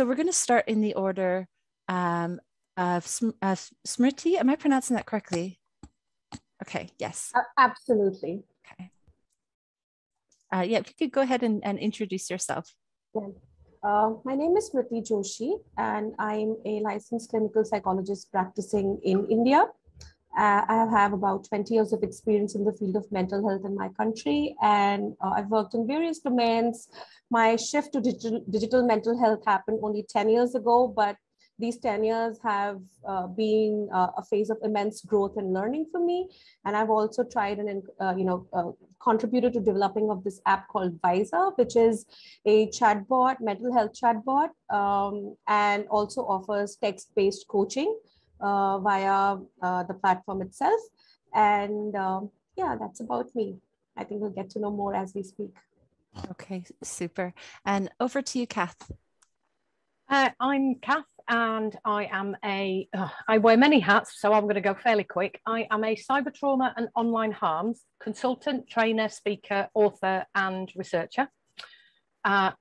so we're going to start in the order of Smriti. Am I pronouncing that correctly? Okay, yes. Absolutely. Okay. Yeah, if you could go ahead and introduce yourself. Yeah. My name is Smriti Joshi, and I'm a licensed clinical psychologist practicing in India. I have about 20 years of experience in the field of mental health in my country, and I've worked in various domains. My shift to digital mental health happened only 10 years ago, but these 10 years have been a phase of immense growth and learning for me. And I've also tried and contributed to developing of this app called Visa, which is a chatbot, mental health chatbot, and also offers text-based coaching via the platform itself. And yeah, that's about me. I think we'll get to know more as we speak. Okay, super. And over to you, Kath. I'm Kath, and I am I wear many hats, so I'm going to go fairly quick. I am a cyber trauma and online harms consultant, trainer, speaker, author, and researcher,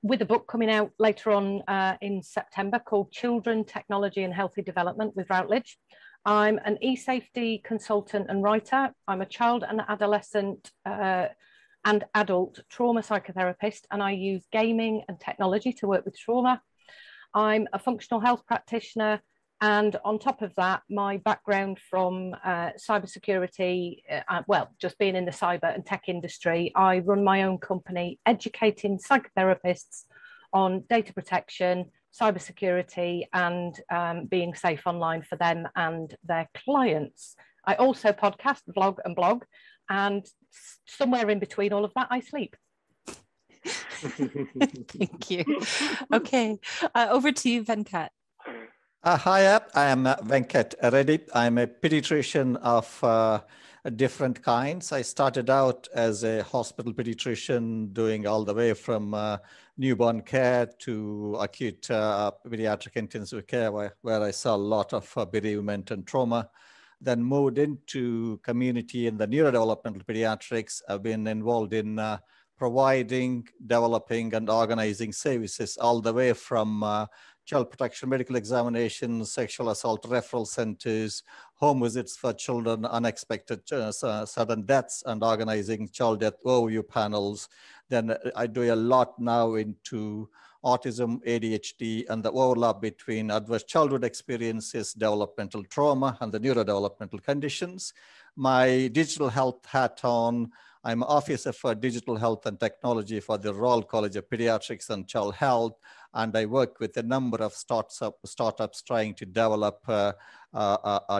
with a book coming out later on in September called Children, Technology and Healthy Development with Routledge. I'm an e-safety consultant and writer. I'm a child and adolescent and adult trauma psychotherapist, and I use gaming and technology to work with trauma. I'm a functional health practitioner, and on top of that, my background from cybersecurity, well, just being in the cyber and tech industry, I run my own company educating psychotherapists on data protection, cybersecurity, and being safe online for them and their clients. I also podcast, vlog, and blog, and somewhere in between all of that, I sleep. Thank you. Okay, over to you, Venkat. Hi, I am Venkat Reddy. I'm a pediatrician of different kinds. I started out as a hospital pediatrician, doing all the way from newborn care to acute pediatric intensive care, where I saw a lot of bereavement and trauma. Then moved into community in the neurodevelopmental pediatrics. I've been involved in providing, developing, and organizing services all the way from child protection medical examinations, sexual assault referral centers, home visits for children, unexpected sudden deaths, and organizing child death overview panels. Then I do a lot now into autism, ADHD, and the overlap between adverse childhood experiences, developmental trauma, and the neurodevelopmental conditions. My digital health hat on, I'm Officer for Digital Health and Technology for the Royal College of Pediatrics and Child Health, and I work with a number of startups trying to develop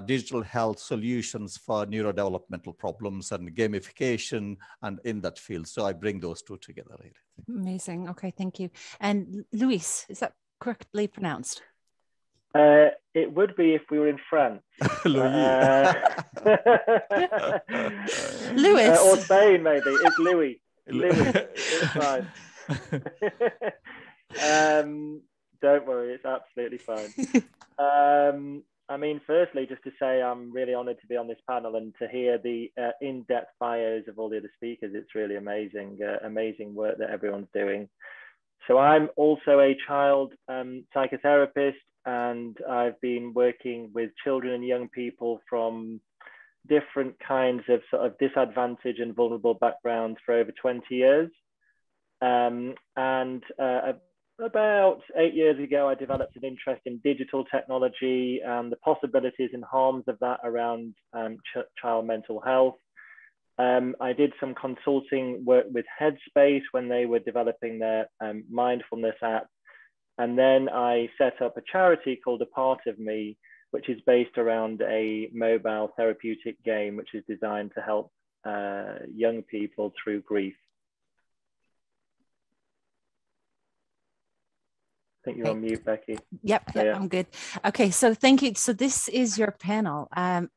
digital health solutions for neurodevelopmental problems and gamification, and in that field. So I bring those two together. Really. Amazing. Okay, thank you. And Luis, is that correctly pronounced? It would be if we were in France. Louis. Or Spain, maybe. It's Louis. Louis. It's fine. Don't worry, it's absolutely fine. I mean, firstly, just to say I'm really honored to be on this panel and to hear the in-depth bios of all the other speakers. It's really amazing, amazing work that everyone's doing. So I'm also a child psychotherapist, and I've been working with children and young people from different kinds of sort of disadvantaged and vulnerable backgrounds for over 20 years. About 8 years ago, I developed an interest in digital technology and the possibilities and harms of that around child mental health. I did some consulting work with Headspace when they were developing their mindfulness app. And then I set up a charity called A Part of Me, which is based around a mobile therapeutic game, which is designed to help young people through grief. I think you're on mute, Becky. Yep, Yeah. I'm good. Okay, so thank you. So this is your panel.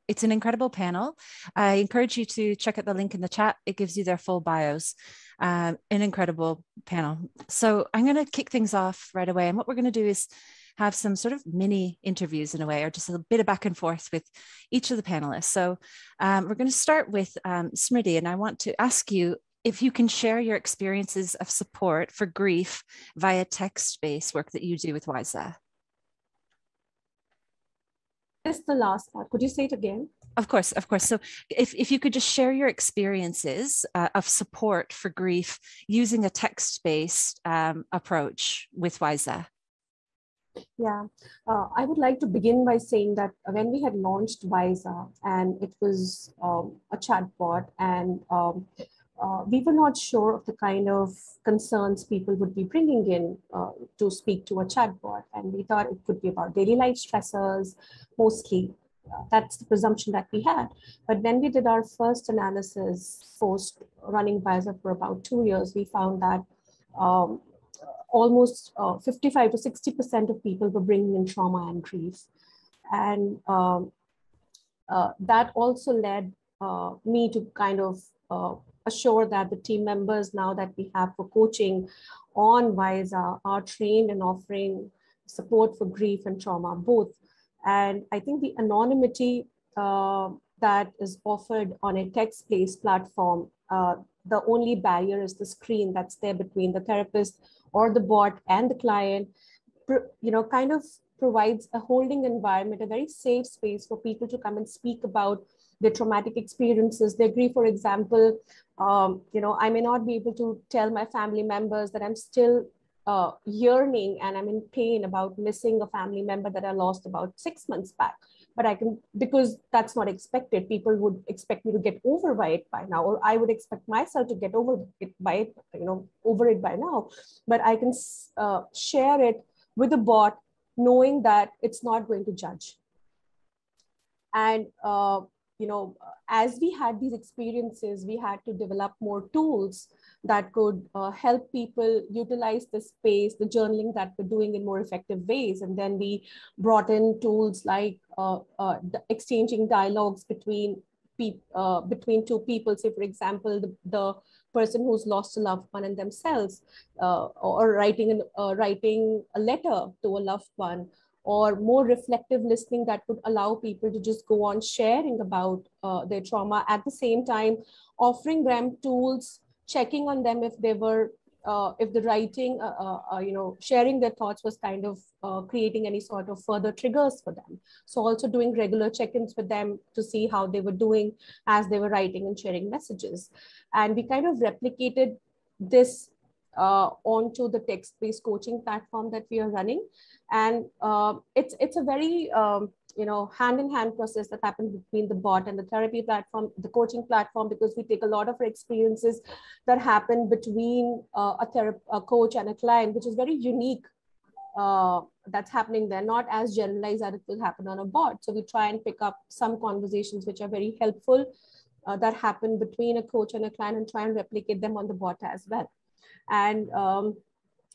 It's an incredible panel. I encourage you to check out the link in the chat. It gives you their full bios. An incredible panel. So I'm going to kick things off right away. And what we're going to do is have some sort of mini interviews in a way, or just a bit of back and forth with each of the panelists. So we're going to start with Smriti, and I want to ask you, if you can share your experiences of support for grief via text-based work that you do with WISA. This is the last part. Could you say it again? Of course, of course. So if you could just share your experiences of support for grief using a text-based approach with WISA. Yeah, I would like to begin by saying that when we had launched WISA, and it was a chatbot, and we were not sure of the kind of concerns people would be bringing in to speak to a chatbot. And we thought it could be about daily life stressors, mostly. That's the presumption that we had. But when we did our first analysis post running WISA for about 2 years, we found that almost 55 to 60% of people were bringing in trauma and grief. And that also led me to kind of assure that the team members now that we have for coaching on WISA are trained in offering support for grief and trauma, both. And I think the anonymity that is offered on a text-based platform, the only barrier is the screen that's there between the therapist or the bot and the client, kind of provides a holding environment, a very safe space for people to come and speak about their traumatic experiences, their grief. For example, I may not be able to tell my family members that I'm still yearning and I'm in pain about missing a family member that I lost about 6 months back. But I can, because that's not expected. People would expect me to get over it by now, or I would expect myself to get over it by now. But I can share it with a bot, knowing that it's not going to judge. And as we had these experiences, we had to develop more tools that could help people utilize the space, the journaling that we're doing in more effective ways. And then we brought in tools like exchanging dialogues between two people. Say, for example, the person who's lost a loved one and themselves, or writing a letter to a loved one, or more reflective listening that would allow people to just go on sharing about their trauma, at the same time offering them tools, checking on them if they were, if the writing, sharing their thoughts was kind of creating any sort of further triggers for them. So also doing regular check-ins with them to see how they were doing as they were writing and sharing messages. And we kind of replicated this onto the text-based coaching platform that we are running. And it's a very hand-in-hand process that happens between the bot and the therapy platform, the coaching platform, because we take a lot of our experiences that happen between a coach and a client, which is very unique. That's happening there, not as generalized as it will happen on a bot. So we try and pick up some conversations which are very helpful that happen between a coach and a client, and try and replicate them on the bot as well. And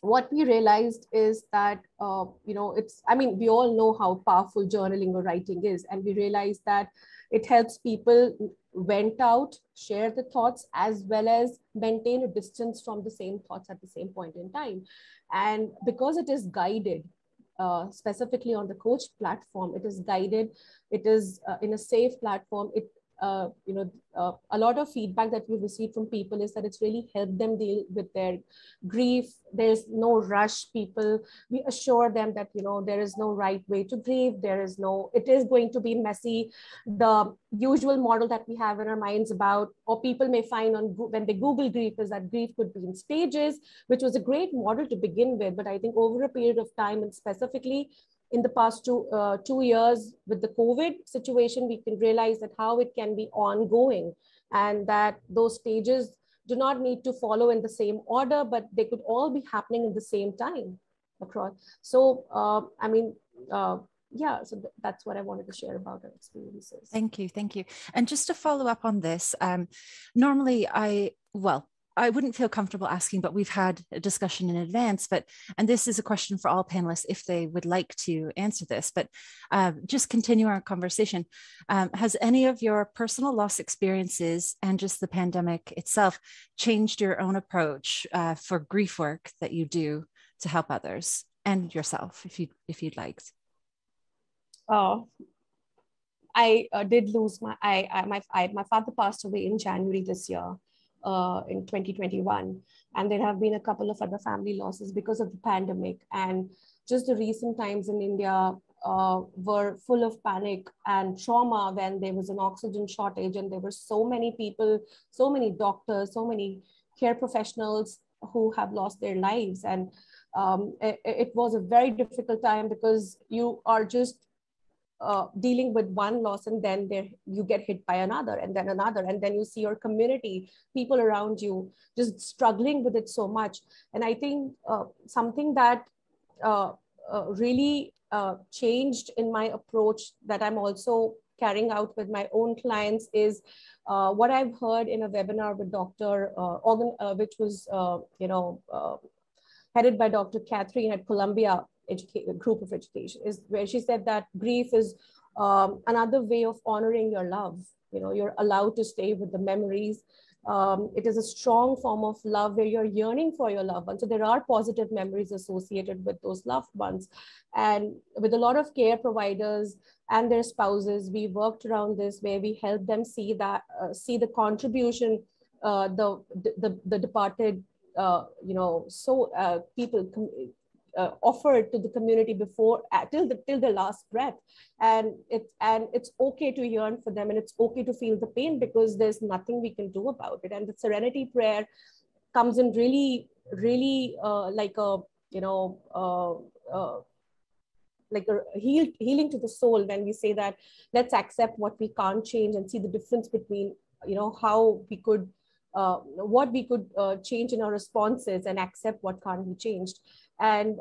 what we realized is that, we all know how powerful journaling or writing is. And we realized that it helps people vent out, share the thoughts, as well as maintain a distance from the same thoughts at the same point in time. And because it is guided, specifically on the coach platform, it is guided, it is in a safe platform. A lot of feedback that we've received from people is that it's really helped them deal with their grief. There's no rush. We assure them that, there is no right way to grieve. It is going to be messy. The usual model that we have in our minds about, or people may find when they Google grief, is that grief could be in stages, which was a great model to begin with. But I think over a period of time, and specifically in the past 2 years with the COVID situation, we can realize that how it can be ongoing, and that those stages do not need to follow in the same order, but they could all be happening in the same time across. So, so that's what I wanted to share about our experiences. Thank you. And just to follow up on this, normally I wouldn't feel comfortable asking, but we've had a discussion in advance, and this is a question for all panelists if they would like to answer this, but just continue our conversation. Has any of your personal loss experiences and just the pandemic itself changed your own approach for grief work that you do to help others and yourself, if you'd like? I did lose my father passed away in January this year. in 2021. And there have been a couple of other family losses because of the pandemic. And just the recent times in India were full of panic and trauma when there was an oxygen shortage, and there were so many people, so many doctors, so many care professionals who have lost their lives. And it was a very difficult time, because you are just dealing with one loss, and then you get hit by another, and then another, and then you see your community, people around you just struggling with it so much. And I think something that really changed in my approach, that I'm also carrying out with my own clients, is what I've heard in a webinar with Dr. Which was headed by Dr. Catherine at Columbia Group of Education, is where she said that grief is another way of honoring your love. You're allowed to stay with the memories. It is a strong form of love where you're yearning for your loved ones. So there are positive memories associated with those loved ones. And with a lot of care providers and their spouses, we worked around this, where we help them see that, see the contribution the departed people offered to the community before, till the last breath. And it's okay to yearn for them, and it's okay to feel the pain, because there's nothing we can do about it. And the serenity prayer comes in really like a healing to the soul, when we say that let's accept what we can't change, and see the difference between how we could what we could change in our responses, and accept what can't be changed. And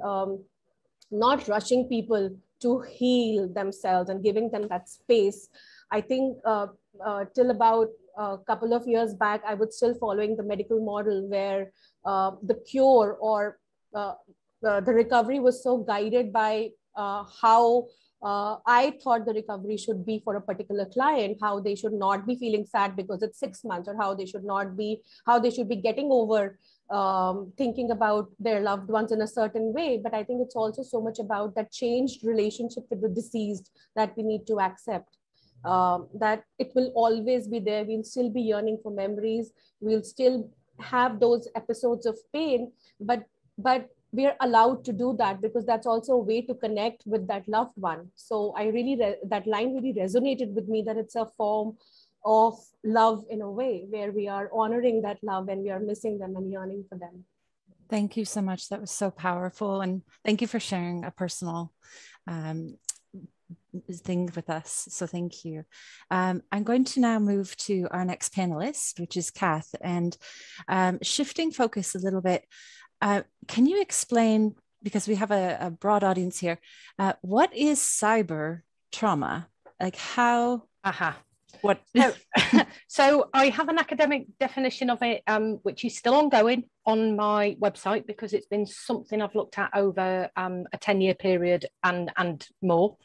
not rushing people to heal themselves and giving them that space. I think till about a couple of years back, I was still following the medical model, where the cure or the recovery was so guided by how I thought the recovery should be for a particular client, how they should not be feeling sad because it's 6 months, or how they should be getting over thinking about their loved ones in a certain way. But I think it's also so much about that changed relationship with the deceased that we need to accept. That it will always be there. We'll still be yearning for memories. We'll still have those episodes of pain, but we're allowed to do that, because that's also a way to connect with that loved one. So that line really resonated with me, that it's a form of love in a way, where we are honoring that love and we are missing them and yearning for them. Thank you so much. That was so powerful. And thank you for sharing a personal thing with us. So thank you. I'm going to now move to our next panelist, which is Kath, and shifting focus a little bit. Can you explain, because we have a broad audience here, what is cyber trauma? Like how? What? So I have an academic definition of it, which is still ongoing on my website, because it's been something I've looked at over a 10-year period and more.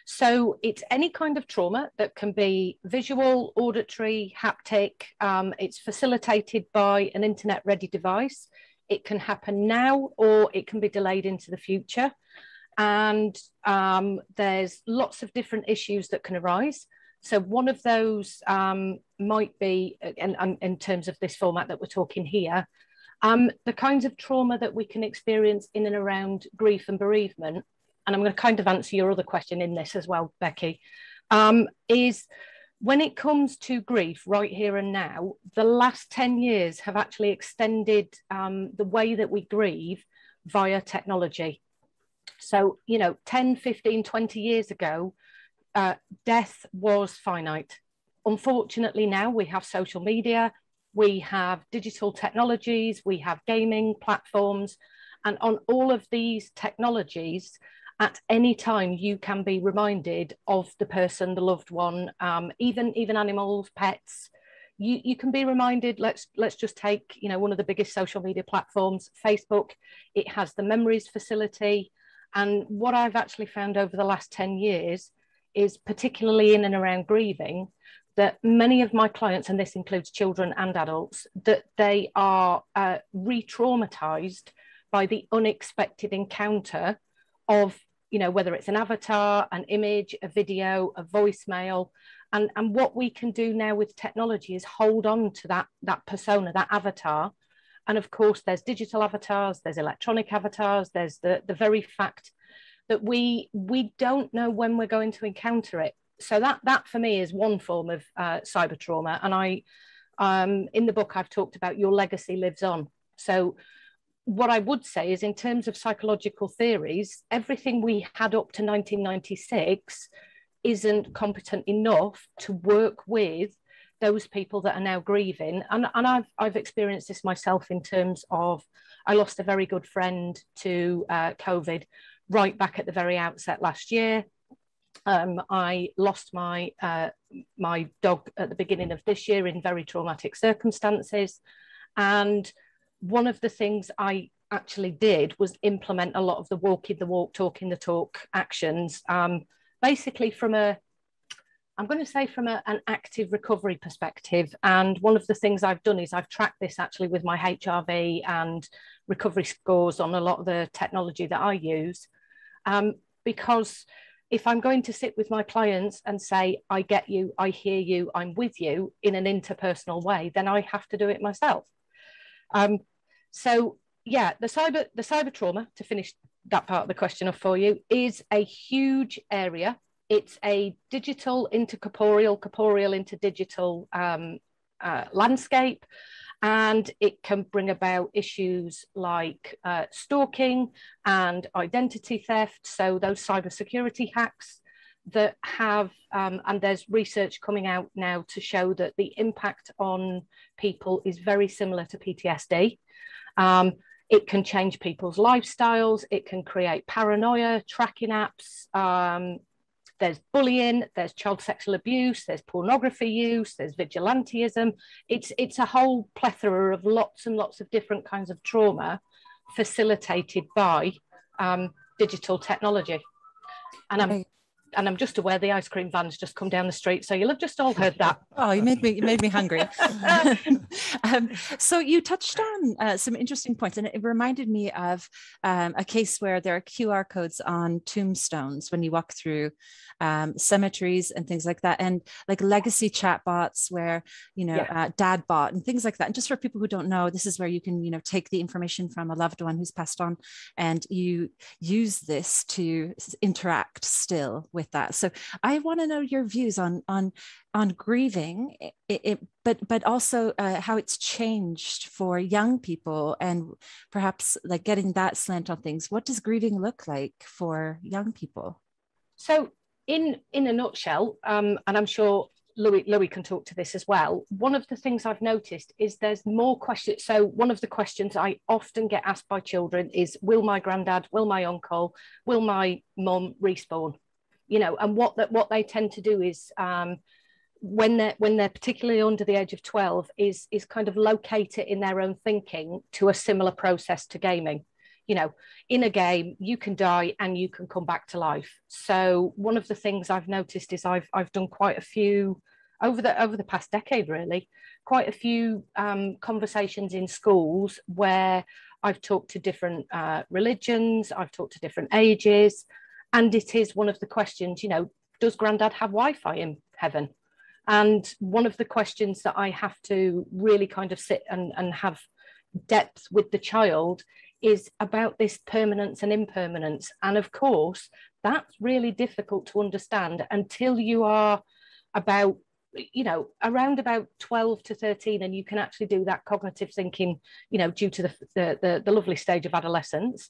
So it's any kind of trauma that can be visual, auditory, haptic. It's facilitated by an internet-ready device. It can happen now, or it can be delayed into the future. And there's lots of different issues that can arise. So one of those might be, in terms of this format that we're talking here, the kinds of trauma that we can experience in and around grief and bereavement, and I'm going to kind of answer your other question in this as well, Becky, is when it comes to grief right here and now, the last 10 years have actually extended the way that we grieve via technology. So, 10, 15, 20 years ago, death was finite. Unfortunately, now we have social media, we have digital technologies, we have gaming platforms, and on all of these technologies, at any time you can be reminded of the person, the loved one, even animals, pets. You can be reminded. Let's just take one of the biggest social media platforms, Facebook. It has the memories facility, and what I've actually found over the last 10 years is, particularly in and around grieving, that many of my clients, and this includes children and adults, that they are re-traumatized by the unexpected encounter of, whether it's an avatar, an image, a video, a voicemail, And what we can do now with technology is hold on to that persona, that avatar. And of course, there's digital avatars, there's electronic avatars, there's the very fact that we don't know when we're going to encounter it. So that for me is one form of cyber trauma. And in the book, I've talked about your legacy lives on. So what I would say is, in terms of psychological theories, everything we had up to 1996 isn't competent enough to work with those people that are now grieving. And I've experienced this myself in terms of, I lost a very good friend to COVID right back at the very outset last year. I lost my dog at the beginning of this year in very traumatic circumstances. And one of the things I actually did was implement a lot of the walking the walk, talking the talk actions, basically from an active recovery perspective. And one of the things I've done is I've tracked this actually with my HRV and recovery scores on a lot of the technology that I use. Because if I'm going to sit with my clients and say, I get you, I hear you, I'm with you in an interpersonal way, then I have to do it myself. So yeah, the cyber trauma, to finish that part of the question off for you, is a huge area. It's a digital into corporeal, corporeal into digital landscape. And it can bring about issues like stalking and identity theft. So those cybersecurity hacks that have, and there's research coming out now to show that the impact on people is very similar to PTSD. It can change people's lifestyles. It can create paranoia, tracking apps. There's bullying, there's child sexual abuse, there's pornography use, there's vigilantism. It's a whole plethora of lots and lots of different kinds of trauma facilitated by digital technology. And I'm just aware the ice cream van's just come down the street, so you'll have just all heard that. Oh, you made me hungry. So you touched on some interesting points, and it reminded me of a case where there are QR codes on tombstones when you walk through cemeteries and things like that, and like legacy chatbots where, Dadbot and things like that. And just for people who don't know, this is where you can, take the information from a loved one who's passed on, and you use this to interact still with that. So I want to know your views on grieving, but also how it's changed for young people, and perhaps like getting that slant on things. What does grieving look like for young people? So in a nutshell, and I'm sure Louis can talk to this as well, one of the things I've noticed is there's more questions. So one of the questions I often get asked by children is, will my granddad, will my uncle, will my mum respawn? And what they tend to do is, when they're particularly under the age of 12, is kind of locate it in their own thinking to a similar process to gaming. In a game, you can die and you can come back to life. So one of the things I've noticed is I've done quite a few over the past decade, really, quite a few conversations in schools where I've talked to different religions, I've talked to different ages. And it is one of the questions, does Grandad have Wi-Fi in heaven? And one of the questions that I have to really kind of sit and have depth with the child is about this permanence and impermanence. And of course, that's really difficult to understand until you are about, around about 12 to 13, and you can actually do that cognitive thinking, due to the lovely stage of adolescence.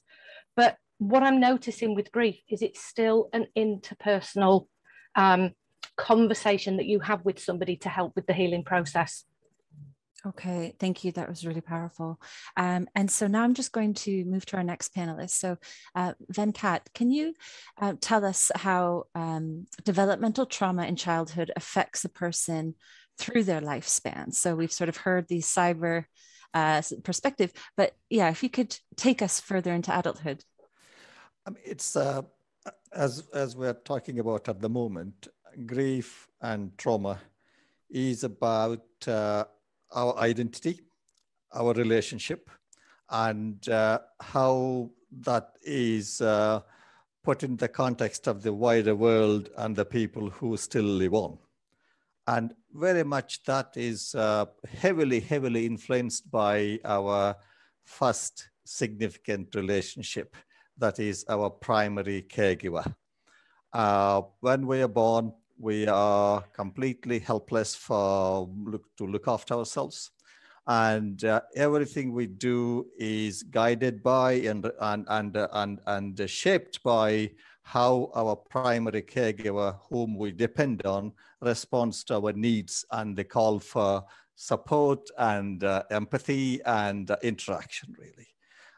But what I'm noticing with grief is it's still an interpersonal conversation that you have with somebody to help with the healing process. Okay, thank you. That was really powerful. And so now I'm just going to move to our next panelist. So Venkat, can you tell us how developmental trauma in childhood affects a person through their lifespan? So we've sort of heard the cyber perspective, but yeah, if you could take us further into adulthood. It's as we're talking about at the moment, grief and trauma is about our identity, our relationship, and how that is put in the context of the wider world and the people who still live on. And very much that is heavily, heavily influenced by our first significant relationship, that is our primary caregiver. When we are born, we are completely helpless to look after ourselves. And everything we do is guided by and shaped by how our primary caregiver, whom we depend on, responds to our needs and the call for support and empathy and interaction, really.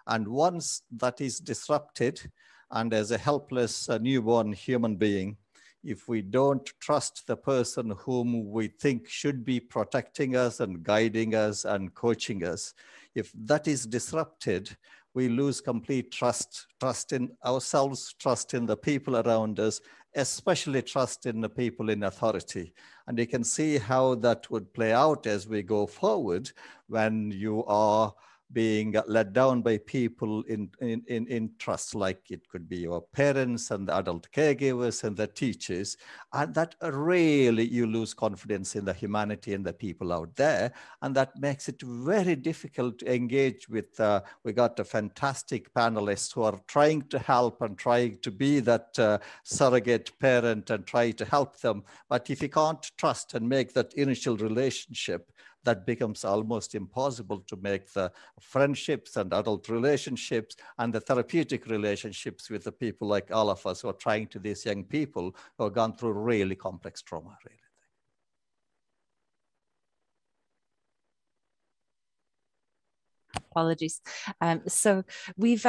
And once that is disrupted, and as a helpless newborn human being, if we don't trust the person whom we think should be protecting us and guiding us and coaching us, if that is disrupted, we lose complete trust in ourselves, trust in the people around us, especially trust in the people in authority. And you can see how that would play out as we go forward when you are being let down by people in trust, like it could be your parents and the adult caregivers and the teachers. And that really, you lose confidence in the humanity and the people out there. And that makes it very difficult to engage with, we got a fantastic panelists who are trying to help and trying to be that surrogate parent and try to help them. But if you can't trust and make that initial relationship, that becomes almost impossible to make the friendships and adult relationships and the therapeutic relationships with the people like all of us who are trying to these young people who have gone through really complex trauma, really. Apologies. So we've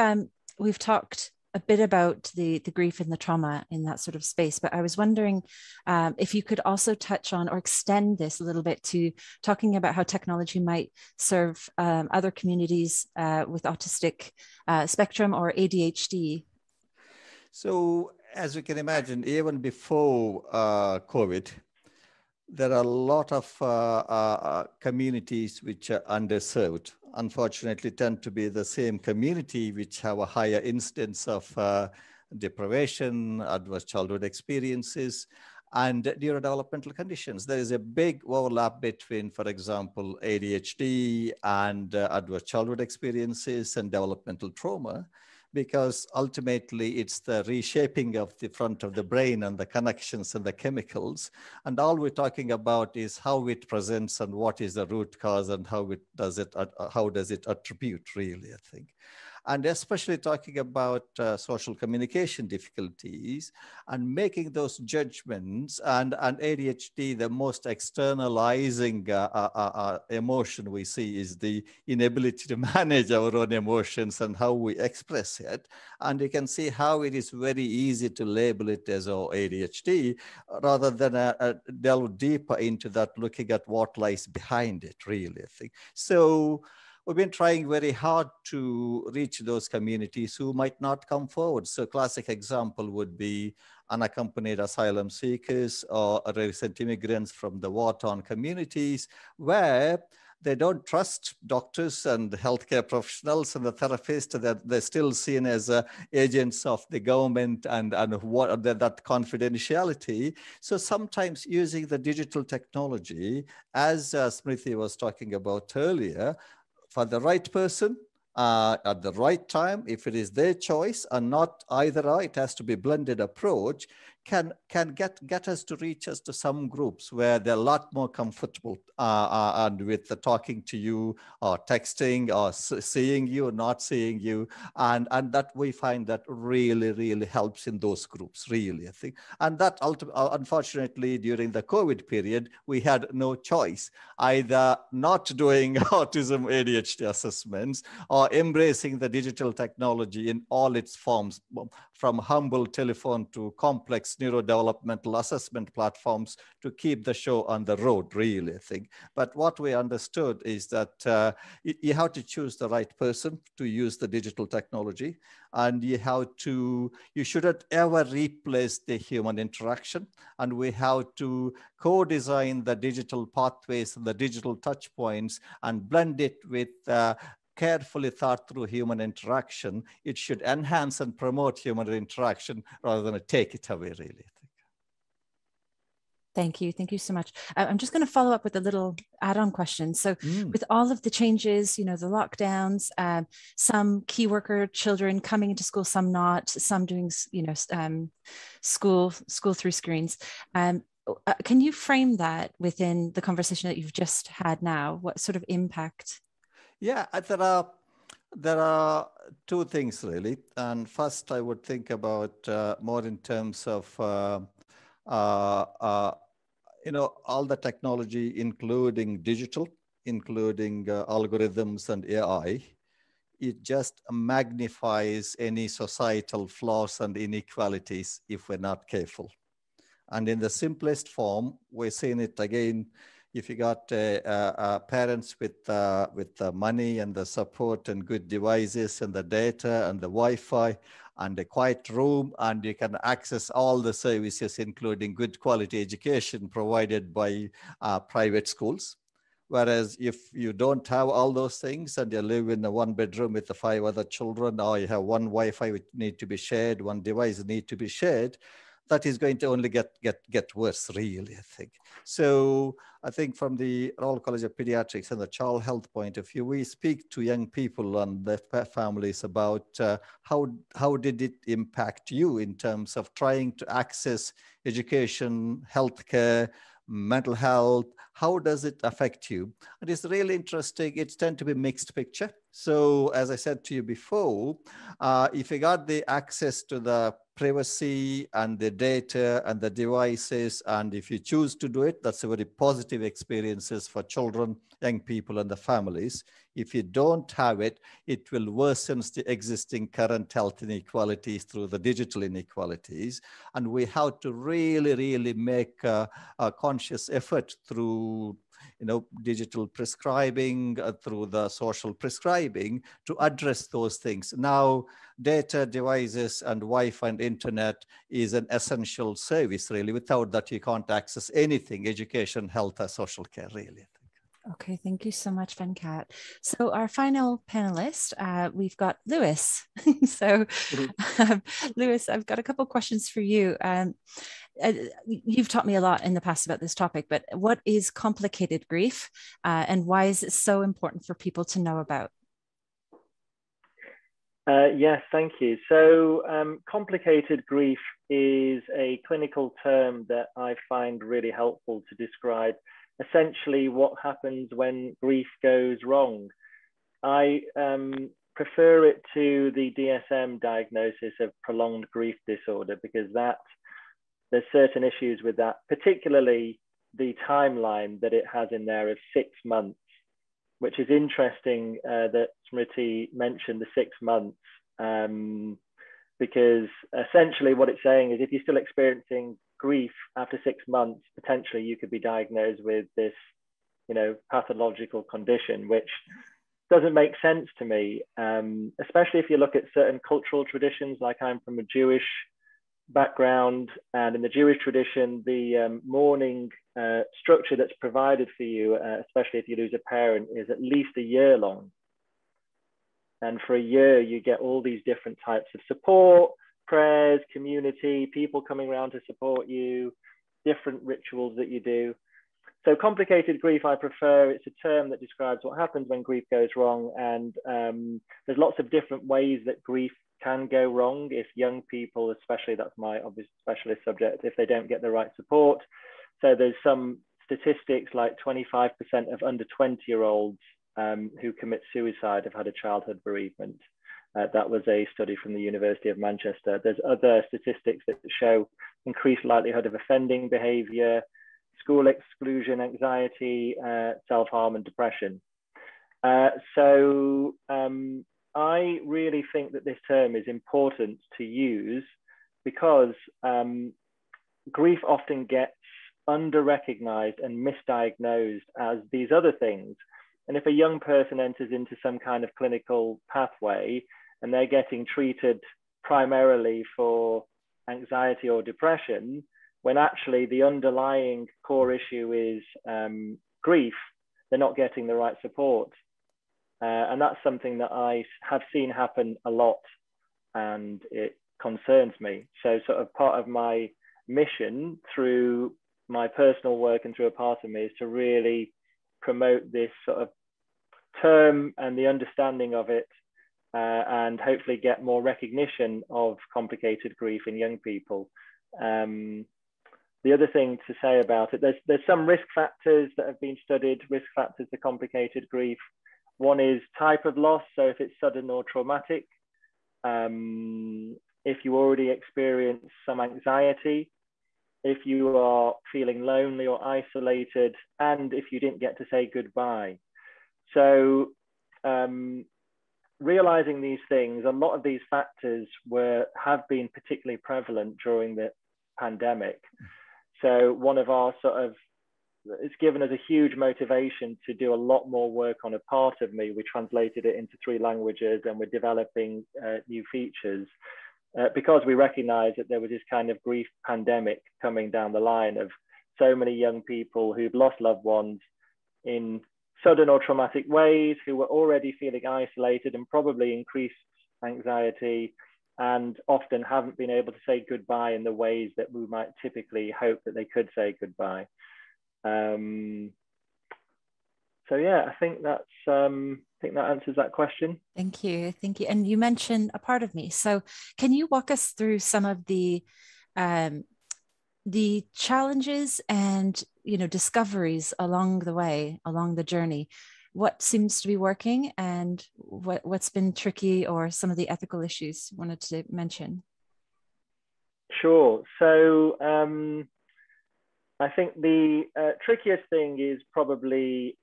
talked a bit about the grief and the trauma in that sort of space, but I was wondering if you could also touch on or extend this a little bit to talking about how technology might serve other communities with autistic spectrum or ADHD. So as you can imagine, even before COVID, there are a lot of communities which are underserved. Unfortunately, tend to be the same community which have a higher incidence of deprivation, adverse childhood experiences, and neurodevelopmental conditions. There is a big overlap between, for example, ADHD and adverse childhood experiences and developmental trauma, because ultimately it's the reshaping of the front of the brain and the connections and the chemicals. And all we're talking about is how it presents and what is the root cause and how does it attribute, really, I think. And especially talking about social communication difficulties and making those judgments, and ADHD, the most externalizing emotion we see is the inability to manage our own emotions and how we express it. And you can see how it is very easy to label it as ADHD rather than delve deeper into that, looking at what lies behind it, really, I think. So we've been trying very hard to reach those communities who might not come forward. So a classic example would be unaccompanied asylum seekers or recent immigrants from the war-torn communities, where they don't trust doctors and healthcare professionals and the therapists, that they're still seen as agents of the government and what that confidentiality. So sometimes using the digital technology, as Smriti was talking about earlier, for the right person at the right time, if it is their choice and not either or, it has to be blended approach, can get us to reach us to some groups where they're a lot more comfortable and with the talking to you or texting or seeing you or not seeing you. And that we find that really, really helps in those groups, really, I think. And that unfortunately, during the COVID period, we had no choice, either not doing autism ADHD assessments or embracing the digital technology in all its forms, from humble telephone to complex neurodevelopmental assessment platforms, to keep the show on the road, really, I think. But what we understood is that you have to choose the right person to use the digital technology, and you shouldn't ever replace the human interaction. And we have to co-design the digital pathways and the digital touch points and blend it with carefully thought through human interaction. It should enhance and promote human interaction rather than take it away, really, I think. Thank you. Thank you so much. I'm just going to follow up with a little add-on question. So with all of the changes, you know, the lockdowns, some key worker children coming into school, some not, some doing, you know, school through screens. Can you frame that within the conversation that you've just had now? What sort of impact? Yeah, there are two things really. And first, I would think about more in terms of you know, all the technology, including digital, including algorithms and AI. It just magnifies any societal flaws and inequalities if we're not careful. And in the simplest form, we're seeing it again. If you got parents with the money and the support and good devices and the data and the Wi-Fi and a quiet room, and you can access all the services, including good quality education provided by private schools. Whereas if you don't have all those things and you live in a one bedroom with the 5 other children, or you have one Wi-Fi which need to be shared, one device need to be shared, that is going to only get worse, really, I think. So I think from the Royal College of Pediatrics and the child health point of view, we speak to young people and their families about how did it impact you in terms of trying to access education, healthcare, mental health. How does it affect you? And it's really interesting. It's tend to be mixed picture. So as I said to you before, if you got the access to the privacy and the data and the devices, and if you choose to do it, that's a very positive experiences for children, young people, and the families. If you don't have it, it will worsen the existing current health inequalities through the digital inequalities. And we have to really make a conscious effort through digital prescribing, through the social prescribing, to address those things. Now, data, devices, and Wi-Fi and internet is an essential service, really. Without that, you can't access anything, education, health, or social care, really. Okay, thank you so much, Venkat. So our final panelist, we've got Lewis. So Lewis, I've got a couple of questions for you. You've taught me a lot in the past about this topic, but what is complicated grief and why is it so important for people to know about? Yes, thank you. So complicated grief is a clinical term that I find really helpful to describe essentially what happens when grief goes wrong. I prefer it to the DSM diagnosis of prolonged grief disorder, because there's certain issues with that, particularly the timeline that it has in there of 6 months, which is interesting that Smriti mentioned the 6 months, because essentially what it's saying is if you're still experiencing grief after 6 months, potentially you could be diagnosed with this, pathological condition, which doesn't make sense to me, especially if you look at certain cultural traditions. Like I'm from a Jewish background, and in the Jewish tradition, the mourning structure that's provided for you, especially if you lose a parent, is at least a year long. And for a year, you get all these different types of support, prayers, community, people coming around to support you, different rituals that you do. So complicated grief, I prefer. It's a term that describes what happens when grief goes wrong. And there's lots of different ways that grief can go wrong if young people, especially, that's my obvious specialist subject, if they don't get the right support. So there's some statistics like 25% of under 20-year-olds who commit suicide have had a childhood bereavement. That was a study from the University of Manchester. There's other statistics that show increased likelihood of offending behavior, school exclusion, anxiety, self-harm, and depression. So I really think that this term is important to use because grief often gets under-recognized and misdiagnosed as these other things. And if a young person enters into some kind of clinical pathway and they're getting treated primarily for anxiety or depression, when actually the underlying core issue is grief, they're not getting the right support. And that's something that I have seen happen a lot, and it concerns me. So sort of part of my mission through my personal work and through a part of me is to really promote this sort of term and the understanding of it, and hopefully get more recognition of complicated grief in young people. The other thing to say about it, there's some risk factors that have been studied, risk factors to complicated grief. One is type of loss, so if it's sudden or traumatic, if you already experience some anxiety, if you are feeling lonely or isolated, and if you didn't get to say goodbye. So realizing these things, a lot of these factors have been particularly prevalent during the pandemic. So one of our it's given us a huge motivation to do a lot more work on a part of me. We translated it into 3 languages, and we're developing new features because we recognized that there was this kind of grief pandemic coming down the line of so many young people who've lost loved ones in sudden or traumatic ways, who were already feeling isolated and probably increased anxiety, and often haven't been able to say goodbye in the ways that we might typically hope that they could say goodbye. So yeah, I think that answers that question. Thank you. And you mentioned a part of me. So can you walk us through some of the challenges and discoveries along the way, along the journey? What seems to be working, and what's been tricky, or some of the ethical issues you wanted to mention? Sure. So I think the trickiest thing is probably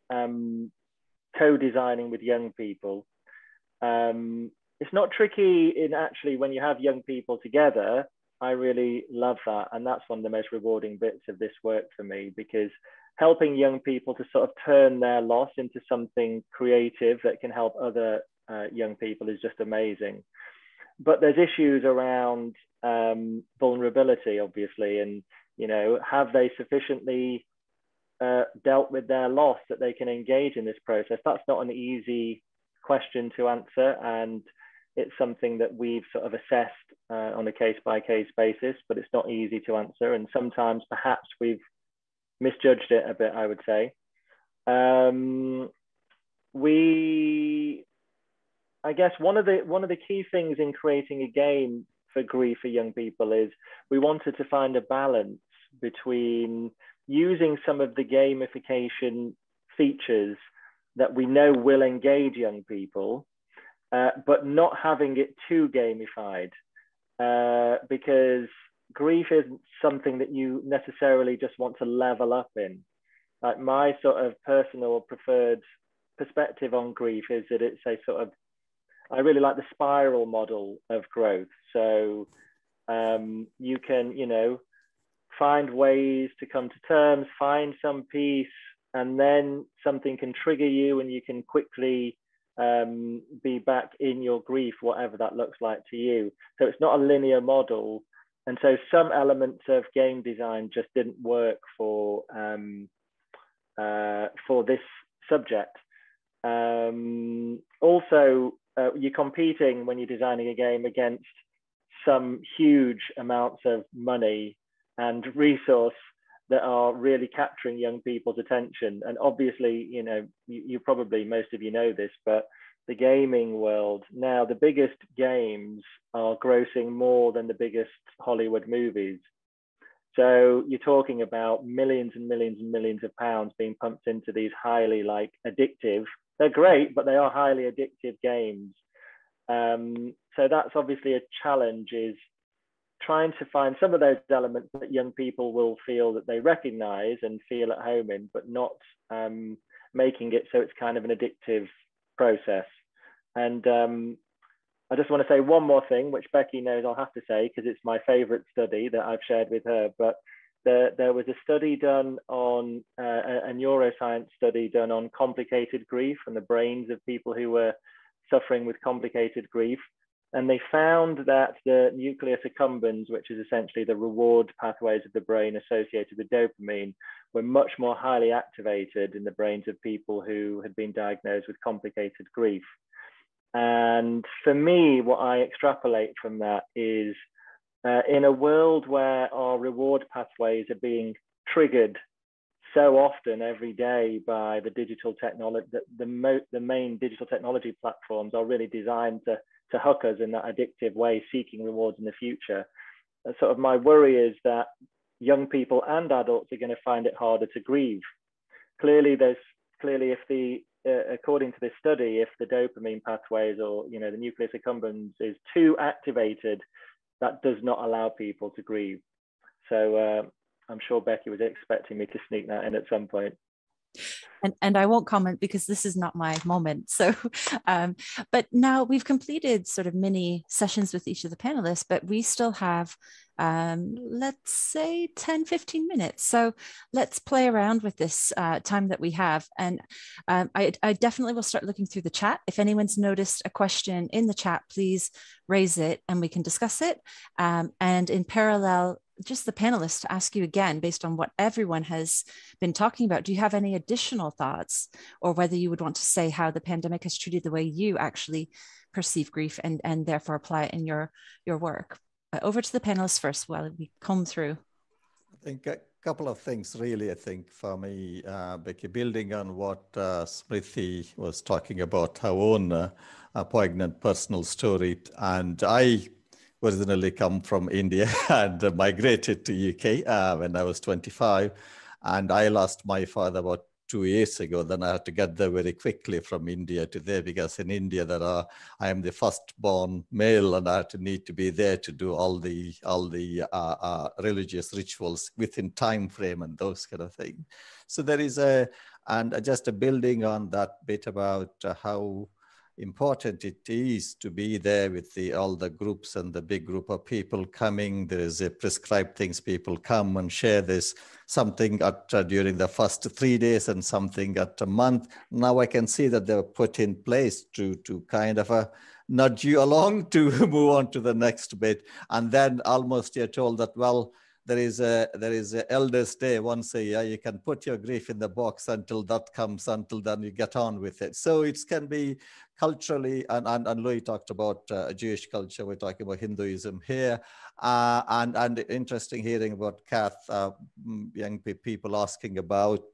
co-designing with young people. It's not tricky in actually when you have young people together. I really love that. And that's one of the most rewarding bits of this work for me, because helping young people to sort of turn their loss into something creative that can help other young people is just amazing. But there's issues around vulnerability, obviously, and have they sufficiently dealt with their loss that they can engage in this process? That's not an easy question to answer, and it's something that we've sort of assessed on a case-by-case basis, but it's not easy to answer, and sometimes perhaps we've misjudged it a bit, I would say. I guess one of the key things in creating a game for grief for young people is we wanted to find a balance between using some of the gamification features that we know will engage young people, but not having it too gamified, because grief isn't something that you necessarily just want to level up in. Like, my sort of personal preferred perspective on grief is that it's a sort of, I really like the spiral model of growth. So you can, find ways to come to terms, find some peace, and then something can trigger you and you can quickly be back in your grief, whatever that looks like to you. So it's not a linear model. And so some elements of game design just didn't work for this subject. Also, you're competing when you're designing a game against some huge amounts of money and resource that are really capturing young people's attention. And obviously, you probably, most of you know this, but the gaming world now, the biggest games are grossing more than the biggest Hollywood movies. So you're talking about millions and millions and millions of pounds being pumped into these highly addictive, they're great, but they are highly addictive games. So that's obviously a challenge, is trying to find some of those elements that young people will feel that they recognize and feel at home in, but not making it so it's kind of an addictive process. And I just want to say one more thing, which Becky knows I'll have to say because it's my favorite study that I've shared with her, but there was a study done on, a neuroscience study done on complicated grief and the brains of people who were suffering with complicated grief. And they found that the nucleus accumbens, which is essentially the reward pathways of the brain associated with dopamine, were much more highly activated in the brains of people who had been diagnosed with complicated grief. And for me, what I extrapolate from that is in a world where our reward pathways are being triggered so often every day by the digital technology. The main digital technology platforms are really designed to hook us in that addictive way, seeking rewards in the future. And sort of my worry is that young people and adults are going to find it harder to grieve. Clearly, if the according to this study, if the dopamine pathways or the nucleus accumbens is too activated, that does not allow people to grieve. So I'm sure Becky was expecting me to sneak that in at some point. And I won't comment because this is not my moment. So, but now we've completed sort of mini sessions with each of the panelists, but we still have, let's say 10, 15 minutes. So let's play around with this time that we have. And I definitely will start looking through the chat. If anyone's noticed a question in the chat, please raise it and we can discuss it. And in parallel, just the panelists to ask you again, based on what everyone has been talking about, do you have any additional thoughts, or whether you would want to say how the pandemic has treated the way you actually perceive grief and therefore apply it in your work? Over to the panelists first while we comb through. I think a couple of things really, I think for me, Becky, building on what Smriti was talking about, her own poignant personal story. And I originally come from India and migrated to UK when I was 25. And I lost my father about 2 years ago. Then I had to get there very quickly from India to there, because in India I am the firstborn male, and I need to be there to do all the religious rituals within time frame and those kind of things. So there is just a building on that bit about how important it is to be there with all the groups and the big group of people coming. There is a prescribed things, people come and share this, something during the first 3 days and something at a month. Now I can see that they were put in place to kind of nudge you along to move on to the next bit. And then almost you're told that, well, there is a Elders' Day once a year. You can put your grief in the box until that comes, until then you get on with it. So it can be culturally, and Louis talked about Jewish culture, we're talking about Hinduism here, and interesting hearing about Kath, young people asking about,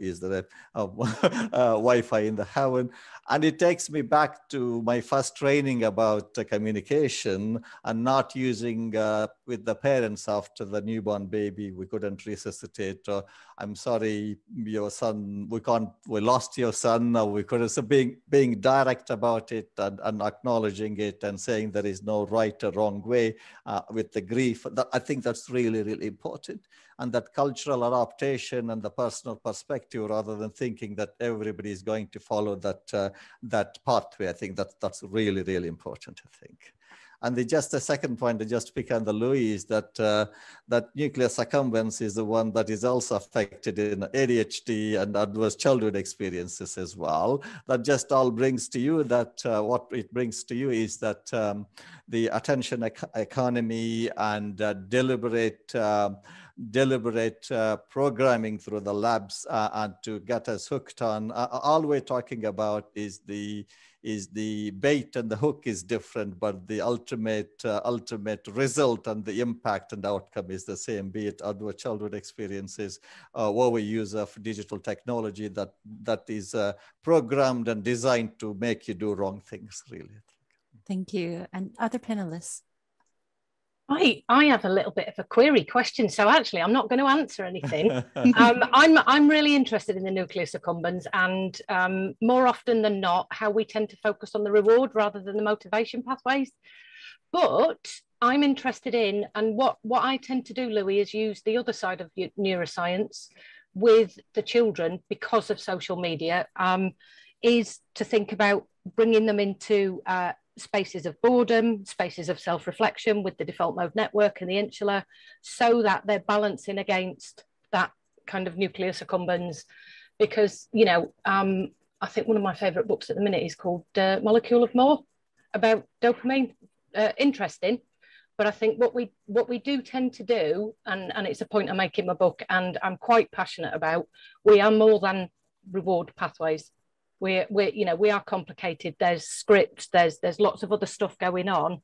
is there a Wi-Fi in the heaven? And it takes me back to my first training about communication and not using with the parents after the newborn baby, we couldn't resuscitate, or I'm sorry, your son, we lost your son, or we couldn't, so being direct about it and acknowledging it and saying there is no right or wrong way with the grief. I think that's really, really important. And that cultural adaptation and the personal perspective, rather than thinking that everybody is going to follow that pathway, I think that's really, really important, I think. And just the second point to just pick on the Louis is that nucleus accumbens is the one that is also affected in ADHD and adverse childhood experiences as well. That just all brings to you that what it brings to you is that the attention economy and deliberate programming through the labs and to get us hooked on, all we're talking about is the bait and the hook is different, but the ultimate result and the impact and outcome is the same, be it adverse childhood experiences, overuse of digital technology that is programmed and designed to make you do wrong things, really. Thank you. And other panelists? I have a little bit of a query question, so actually I'm not going to answer anything. I'm really interested in the nucleus accumbens, and more often than not, how we tend to focus on the reward rather than the motivation pathways. But I'm interested in, and what I tend to do, Louis, is use the other side of neuroscience with the children because of social media, is to think about bringing them into spaces of boredom, spaces of self-reflection with the default mode network and the insula, so that they're balancing against that kind of nucleus accumbens. Because, I think one of my favorite books at the minute is called Molecule of More, about dopamine. Interesting, but I think what we do tend to do, and it's a point I make in my book, and I'm quite passionate about, we are more than reward pathways. We are complicated. There's scripts, there's lots of other stuff going on.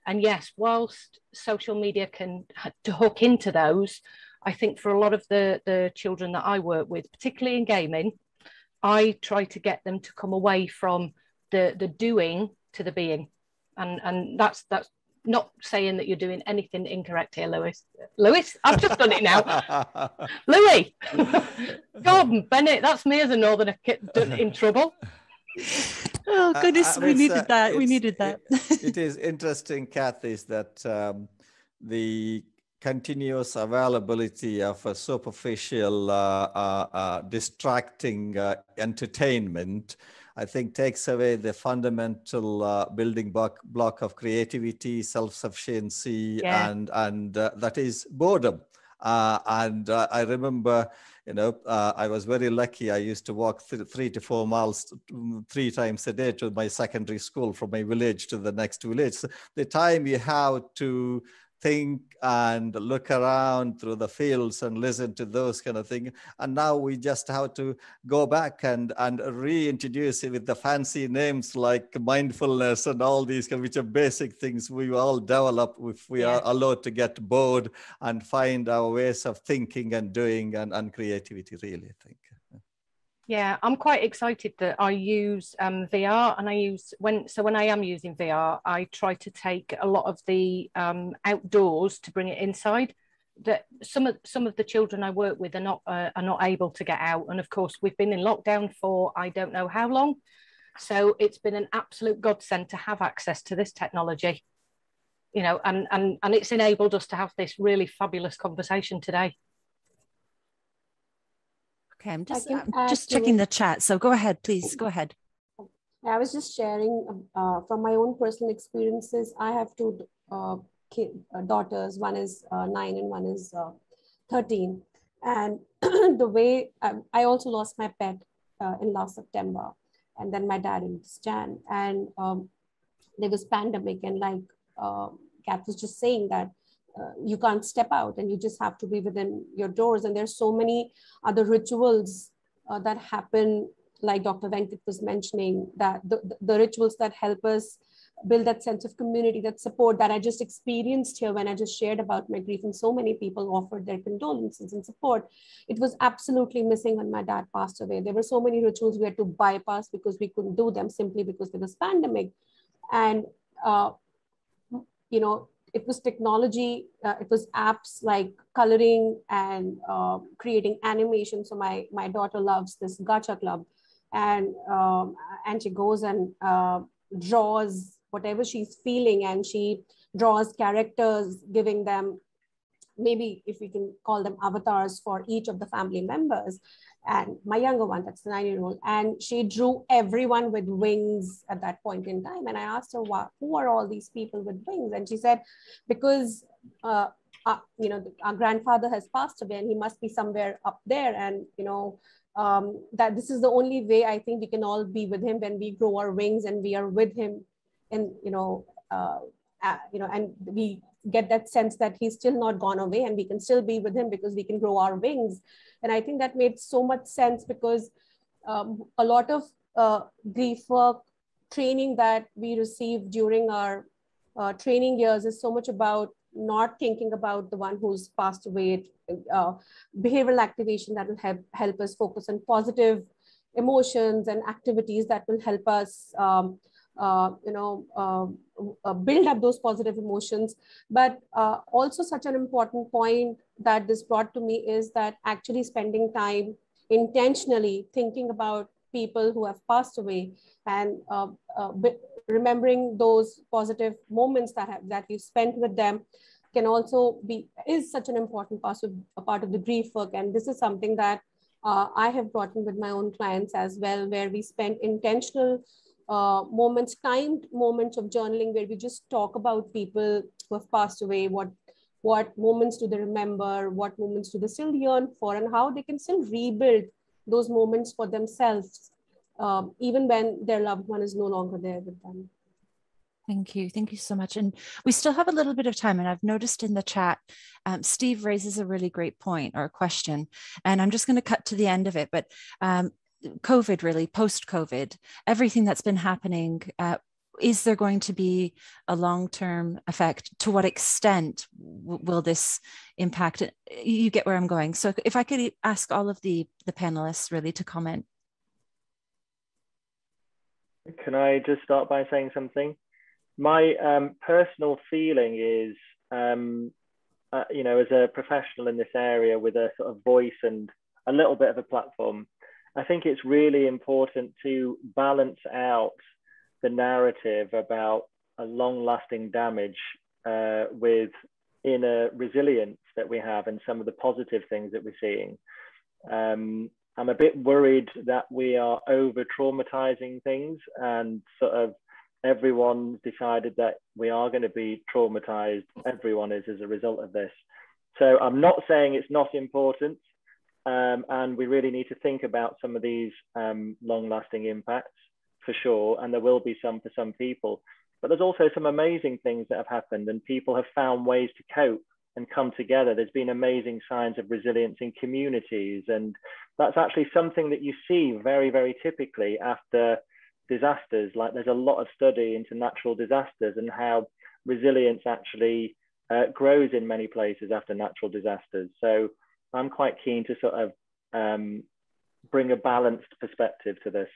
And yes, whilst social media can to hook into those, I think for a lot of the children that I work with, particularly in gaming, I try to get them to come away from the doing to the being. And that's not saying that you're doing anything incorrect here, Lewis. Lewis, I've just done it now. Louis, Gordon, Bennett, that's me as a northerner in trouble. Oh goodness, we needed that. We needed that. It is interesting, Kath, is that the continuous availability of a superficial, distracting entertainment, I think, takes away the fundamental building block of creativity, self-sufficiency, and that is boredom. And I remember, I was very lucky. I used to walk 3 to 4 miles 3 times a day to my secondary school from my village to the next village. So the time you have to think and look around through the fields and listen to those kind of things. And now we just have to go back and reintroduce it with the fancy names like mindfulness and all these, which are basic things we all develop if we are allowed to get bored and find our ways of thinking and doing and creativity, really, I think. Yeah, I'm quite excited that I use VR, and when I am using VR, I try to take a lot of the outdoors to bring it inside. That some of the children I work with are not able to get out, and of course we've been in lockdown for I don't know how long, so it's been an absolute godsend to have access to this technology, and it's enabled us to have this really fabulous conversation today. Okay, I'm just checking the chat. So go ahead, please. Go ahead. I was just sharing from my own personal experiences. I have 2 daughters. One is 9 and one is 13. And the way I also lost my pet in last September, and then my dad in this Jan. And there was pandemic, and like Kath was just saying that you can't step out and you just have to be within your doors. And there's so many other rituals that happen, like Dr. Venkat was mentioning, that the rituals that help us build that sense of community, that support that I just experienced here when I just shared about my grief, and so many people offered their condolences and support. It was absolutely missing when my dad passed away. There were so many rituals we had to bypass because we couldn't do them simply because there was pandemic. And, it was technology, it was apps like coloring and creating animation. So my daughter loves this Gacha Club, and she goes and draws whatever she's feeling, and she draws characters, giving them, maybe if we can call them avatars for each of the family members. And my younger one, that's the 9-year-old, and she drew everyone with wings at that point in time. And I asked her, who are all these people with wings? And she said, because our grandfather has passed away and he must be somewhere up there. And, that this is the only way I think we can all be with him, when we grow our wings and we are with him. And, and we get that sense that he's still not gone away and we can still be with him because we can grow our wings. And I think that made so much sense, because a lot of grief work training that we receive during our training years is so much about not thinking about the one who's passed away, behavioral activation that will help us focus on positive emotions and activities that will help us build up those positive emotions. But also such an important point that this brought to me is that actually spending time intentionally thinking about people who have passed away, and remembering those positive moments that we spent with them can also is such an important part of the grief work. And this is something that I have brought in with my own clients as well, where we spend intentional moments, timed moments of journaling, where we just talk about people who have passed away, what moments do they remember, what moments do they still yearn for, and how they can still rebuild those moments for themselves, even when their loved one is no longer there with them. Thank you. Thank you so much. And we still have a little bit of time. And I've noticed in the chat, Steve raises a really great point or a question, and I'm just going to cut to the end of it. But COVID, really, post-COVID, everything that's been happening, is there going to be a long-term effect? To what extent will this impact? You get where I'm going. So if I could ask all of the panelists really to comment. Can I just start by saying something? My personal feeling is, you know, as a professional in this area with a sort of voice and a little bit of a platform, I think it's really important to balance out the narrative about a long-lasting damage with inner resilience that we have and some of the positive things that we're seeing. I'm a bit worried that we are over-traumatizing things, and sort of everyone decided that we are going to be traumatized. Everyone is as a result of this. So I'm not saying it's not important, and we really need to think about some of these long-lasting impacts for sure, and there will be some for some people. But there's also some amazing things that have happened, and people have found ways to cope and come together. There's been amazing signs of resilience in communities, and that's actually something that you see very, very typically after disasters. Like, there's a lot of study into natural disasters and how resilience actually grows in many places after natural disasters. So I'm quite keen to sort of bring a balanced perspective to this.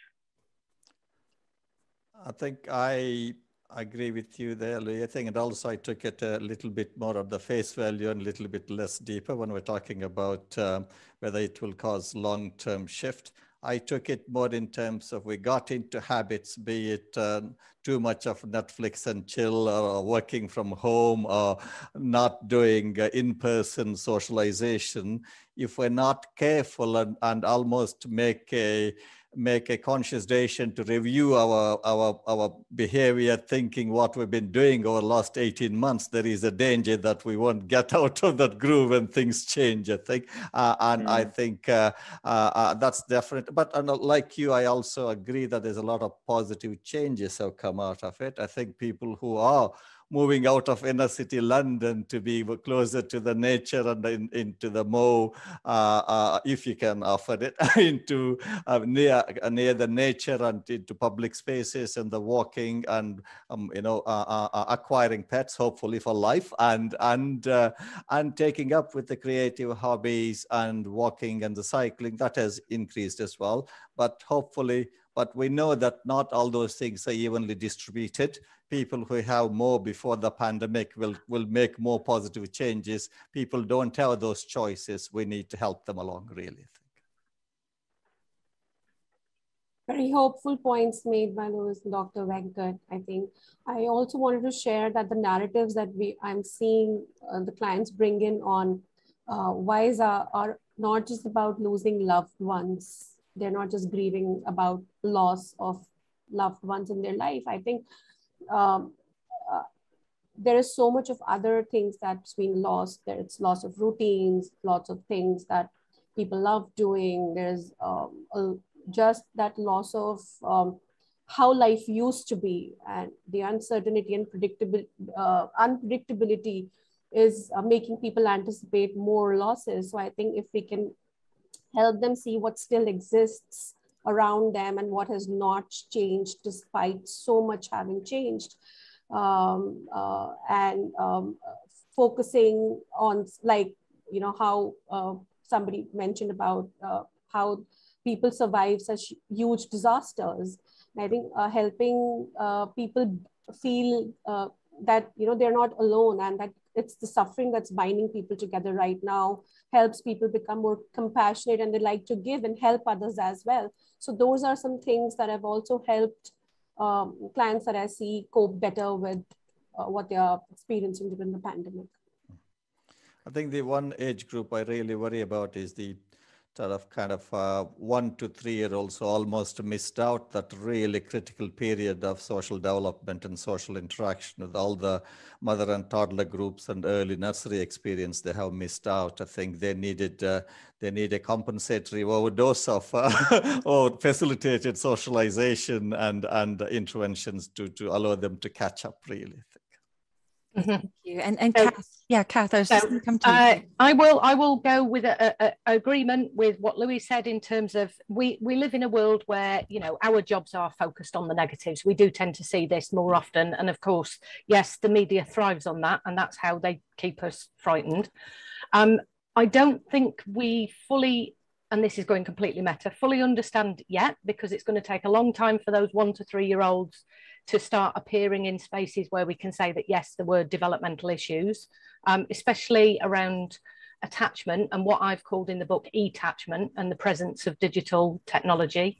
I think I agree with you there, Lee. I think, and also I took it a little bit more of the face value and a little bit less deeper when we're talking about whether it will cause long-term shift. I took it more in terms of we got into habits, be it too much of Netflix and chill, or working from home, or not doing in-person socialization. If we're not careful and almost make a conscious decision to review our behavior, thinking what we've been doing over the last 18 months, there is a danger that we won't get out of that groove when things change, I think. I think that's definite. But like you, I also agree that there's a lot of positive changes have come out of it. I think people who are moving out of inner city London to be closer to the nature and into the more, if you can offer it, into near the nature and into public spaces and the walking and you know, acquiring pets, hopefully for life, and taking up with the creative hobbies and walking and the cycling, that has increased as well. But hopefully, but we know that not all those things are evenly distributed. People who have more before the pandemic will make more positive changes. People don't have those choices. We need to help them along, really. Very hopeful points made by Dr. Venkat. I think I also wanted to share that the narratives that I'm seeing the clients bring in on whys are not just about losing loved ones. They're not just grieving about loss of loved ones in their life. I think there is so much of other things that's been lost. There's loss of routines, lots of things that people love doing. There's just that loss of how life used to be, and the uncertainty and unpredictability is making people anticipate more losses. So I think if we can help them see what still exists around them and what has not changed despite so much having changed, focusing on, like, you know, how somebody mentioned about how people survive such huge disasters. And I think helping people feel that, you know, they're not alone, and that it's the suffering that's binding people together right now, helps people become more compassionate, and they like to give and help others as well. So those are some things that have also helped clients that I see cope better with what they are experiencing during the pandemic. I think the one age group I really worry about is the kind of 1 to 3 year olds, so almost missed out that really critical period of social development and social interaction with all the mother and toddler groups and early nursery experience. They have missed out. I think they need a compensatory overdose of or facilitated socialization and interventions to allow them to catch up, really. Thank you. And Kath, Kath, I was just going to come to you. I will go with a agreement with what Louis said in terms of we live in a world where, you know, our jobs are focused on the negatives. We do tend to see this more often. And of course, yes, the media thrives on that, and that's how they keep us frightened. I don't think we fully, and this is going completely meta, fully understand yet, because it's going to take a long time for those 1 to 3 year olds to start appearing in spaces where we can say that, yes, there were developmental issues, especially around attachment and what I've called in the book e-attachment and the presence of digital technology.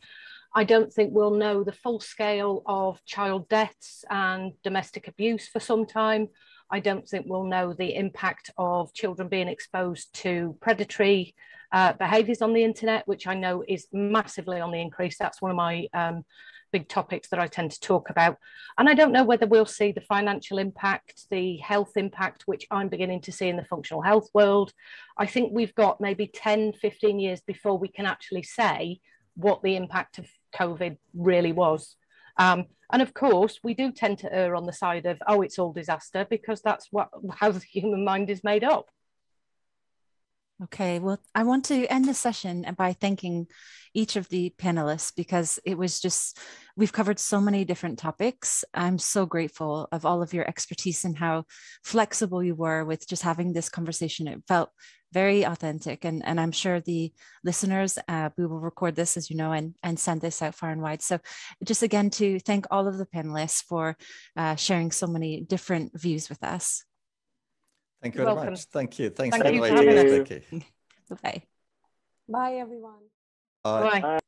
I don't think we'll know the full scale of child deaths and domestic abuse for some time. I don't think we'll know the impact of children being exposed to predatory behaviours on the internet, which I know is massively on the increase. That's one of my big topics that I tend to talk about. And I don't know whether we'll see the financial impact, the health impact, which I'm beginning to see in the functional health world. I think we've got maybe 10, 15 years before we can actually say what the impact of COVID really was. And of course, we do tend to err on the side of, oh, it's all disaster, because that's how the human mind is made up. Okay, well, I want to end the session by thanking each of the panelists, because it was just, we've covered so many different topics. I'm so grateful of all of your expertise and how flexible you were with just having this conversation. It felt very authentic, and I'm sure the listeners, we will record this, as you know, and send this out far and wide. So just again, to thank all of the panelists for sharing so many different views with us. Thank you very much. Thank you. Thanks for Thank you inviting us, for Vicky. Bye. Bye, everyone. Bye. Bye.